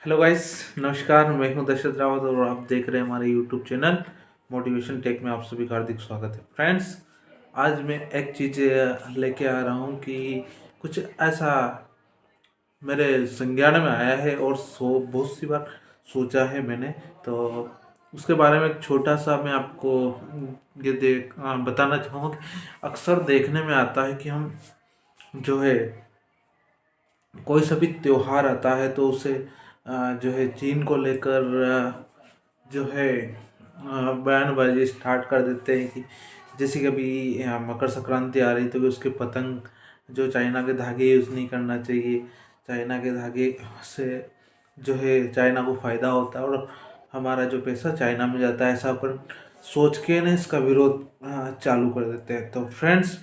Hello guys, नमस्कार। मैं हूं दशरथ रावत और आप देख रहे हैं हमारे यूट्यूब चैनल मोटिवेशन टेक में। आप सभी का हार्दिक स्वागत है। फ्रेंड्स, आज मैं एक चीज़ लेके आ रहा हूं कि कुछ ऐसा मेरे संज्ञान में आया है और बहुत सी बार सोचा है मैंने। तो उसके बारे में एक छोटा सा मैं आपको बताना चाहूँगा कि अक्सर देखने में आता है कि हम जो है कोई सा भी त्योहार आता है तो उसे जो है चीन को लेकर जो है बयानबाजी स्टार्ट कर देते हैं कि जैसे कि अभी मकर संक्रांति आ रही तो कि उसके पतंग जो चाइना के धागे यूज़ नहीं करना चाहिए। चाइना के धागे से जो है चाइना को फ़ायदा होता है और हमारा जो पैसा चाइना में जाता है, ऐसा पर सोच के ना इसका विरोध चालू कर देते हैं। तो फ्रेंड्स,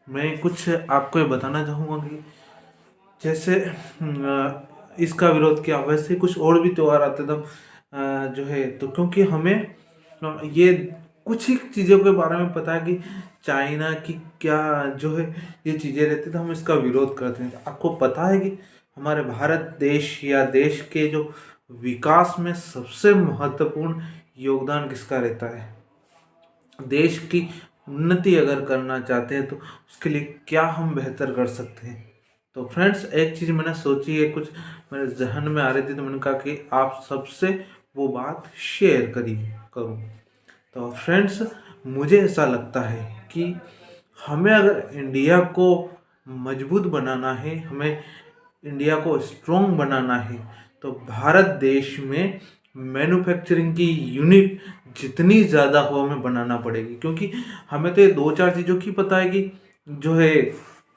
मैं कुछ आपको ये बताना चाहूँगा कि जैसे इसका विरोध किया, वैसे कुछ और भी त्योहार आते तब जो है तो क्योंकि हमें ये कुछ ही चीज़ों के बारे में पता है कि चाइना की क्या जो है ये चीज़ें रहती, तो हम इसका विरोध करते हैं। आपको पता है कि हमारे भारत देश या देश के जो विकास में सबसे महत्वपूर्ण योगदान किसका रहता है? देश की उन्नति अगर करना चाहते हैं तो उसके लिए क्या हम बेहतर कर सकते हैं? तो फ्रेंड्स, एक चीज़ मैंने सोची है, कुछ मेरे जहन में आ रही थी, तो मैंने कहा कि आप सबसे वो बात शेयर करूँ। तो फ्रेंड्स, मुझे ऐसा लगता है कि हमें अगर इंडिया को मजबूत बनाना है, हमें इंडिया को स्ट्रॉन्ग बनाना है, तो भारत देश में मैन्युफैक्चरिंग की यूनिट जितनी ज़्यादा हो हमें बनाना पड़ेगी। क्योंकि हमें तो ये दो चार चीज़ों की पता है कि जो है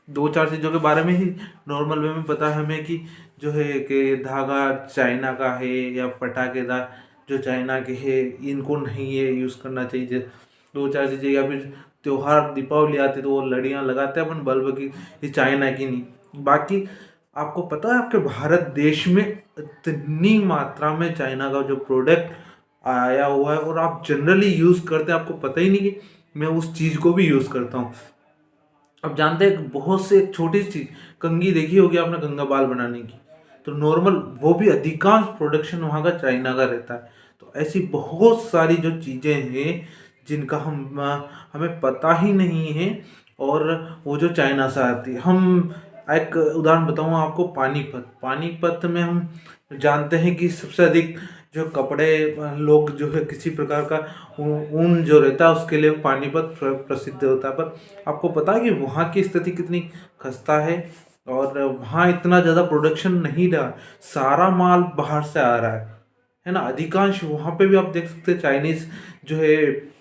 दो चार चीज़ों के बारे में ही नॉर्मल वे में पता है हमें कि जो है कि धागा चाइना का है या पटाखेदार जो चाइना के है, इनको नहीं ये यूज़ करना चाहिए। दो चार चीज़ें, या फिर त्योहार दीपावली आती तो वो लड़ियाँ लगाते हैं अपन बल्ब की, ये चाइना की नहीं। बाकी आपको पता है आपके भारत देश में इतनी मात्रा में चाइना का जो प्रोडक्ट आया हुआ है और आप जनरली यूज़ करते हैं, आपको पता ही नहीं कि मैं उस चीज़ को भी यूज़ करता हूँ। अब जानते हैं बहुत से छोटी सी चीज़, कंघी देखी होगी आपने, गंगा बाल बनाने की, तो नॉर्मल वो भी अधिकांश प्रोडक्शन वहाँ का चाइना का रहता है। तो ऐसी बहुत सारी जो चीज़ें हैं जिनका हमें पता ही नहीं है और वो जो चाइना से आती है। हम एक उदाहरण बताऊँ आपको, पानीपत। पानीपत में हम जानते हैं कि सबसे अधिक जो कपड़े लोग जो है किसी प्रकार का ऊन जो रहता है उसके लिए पानीपत प्रसिद्ध होता है। पर आपको पता है कि वहाँ की स्थिति कितनी खस्ता है और वहाँ इतना ज़्यादा प्रोडक्शन नहीं रहा, सारा माल बाहर से आ रहा है ना। अधिकांश वहाँ पे भी आप देख सकते हैं चाइनीज़ जो है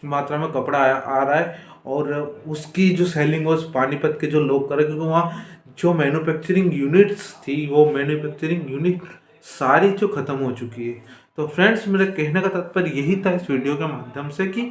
मात्रा में कपड़ा आ रहा है और उसकी जो सेलिंग वो पानीपत के जो लोग कर रहे हैं, क्योंकि वहाँ जो मैन्युफैक्चरिंग यूनिट्स थी वो मैन्युफैक्चरिंग यूनिट सारी जो ख़त्म हो चुकी है। तो फ्रेंड्स, मेरे कहने का तात्पर्य यही था इस वीडियो के माध्यम से कि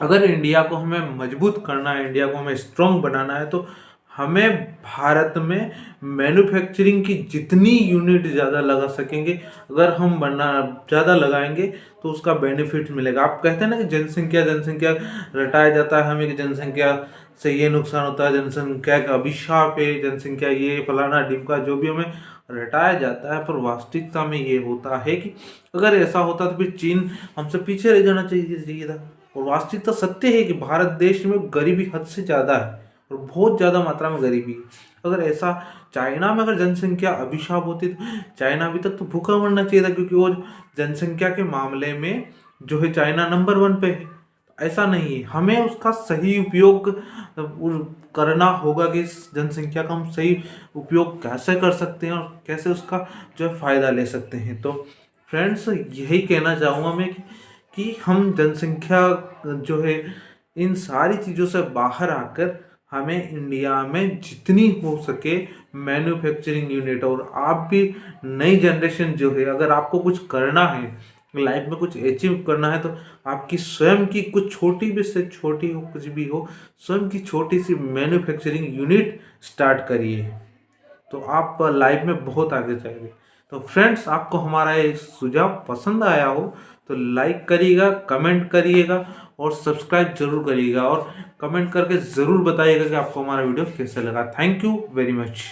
अगर इंडिया को हमें मजबूत करना है, इंडिया को हमें स्ट्रॉन्ग बनाना है, तो हमें भारत में मैन्युफैक्चरिंग की जितनी यूनिट ज़्यादा लगा सकेंगे, अगर हम बना ज़्यादा लगाएंगे तो उसका बेनिफिट मिलेगा। आप कहते हैं ना कि जनसंख्या जनसंख्या रटाया जाता है हमें कि जनसंख्या से ये नुकसान होता है, जनसंख्या का अभिशाप है, जनसंख्या ये फलाना ढिमका जो भी हमें रटाया जाता है। पर वास्तविकता में ये होता है कि अगर ऐसा होता तो फिर चीन हमसे पीछे रह जाना चाहिए था। और वास्तविकता सत्य है कि भारत देश में गरीबी हद से ज़्यादा है और बहुत ज़्यादा मात्रा में गरीबी है। अगर ऐसा चाइना में अगर जनसंख्या अभिशाप होती तो चाइना अभी तक तो भूखा मरना चाहिए था, क्योंकि वो जनसंख्या के मामले में जो है चाइना नंबर 1 पे है। ऐसा नहीं है, हमें उसका सही उपयोग करना होगा कि इस जनसंख्या का हम सही उपयोग कैसे कर सकते हैं और कैसे उसका जो है फ़ायदा ले सकते हैं। तो फ्रेंड्स, यही कहना चाहूँगा मैं कि हम जनसंख्या जो है इन सारी चीज़ों से बाहर आकर हमें इंडिया में जितनी हो सके मैन्युफैक्चरिंग यूनिट, और आप भी नई जनरेशन जो है, अगर आपको कुछ करना है लाइफ में, कुछ अचीव करना है, तो आपकी स्वयं की कुछ छोटी भी से छोटी हो, कुछ भी हो, स्वयं की छोटी सी मैन्युफैक्चरिंग यूनिट स्टार्ट करिए, तो आप लाइफ में बहुत आगे जाएंगे। तो फ्रेंड्स, आपको हमारा ये सुझाव पसंद आया हो तो लाइक करिएगा, कमेंट करिएगा और सब्सक्राइब जरूर करिएगा और कमेंट करके ज़रूर बताइएगा कि आपको हमारा वीडियो कैसा लगा। Thank you very much.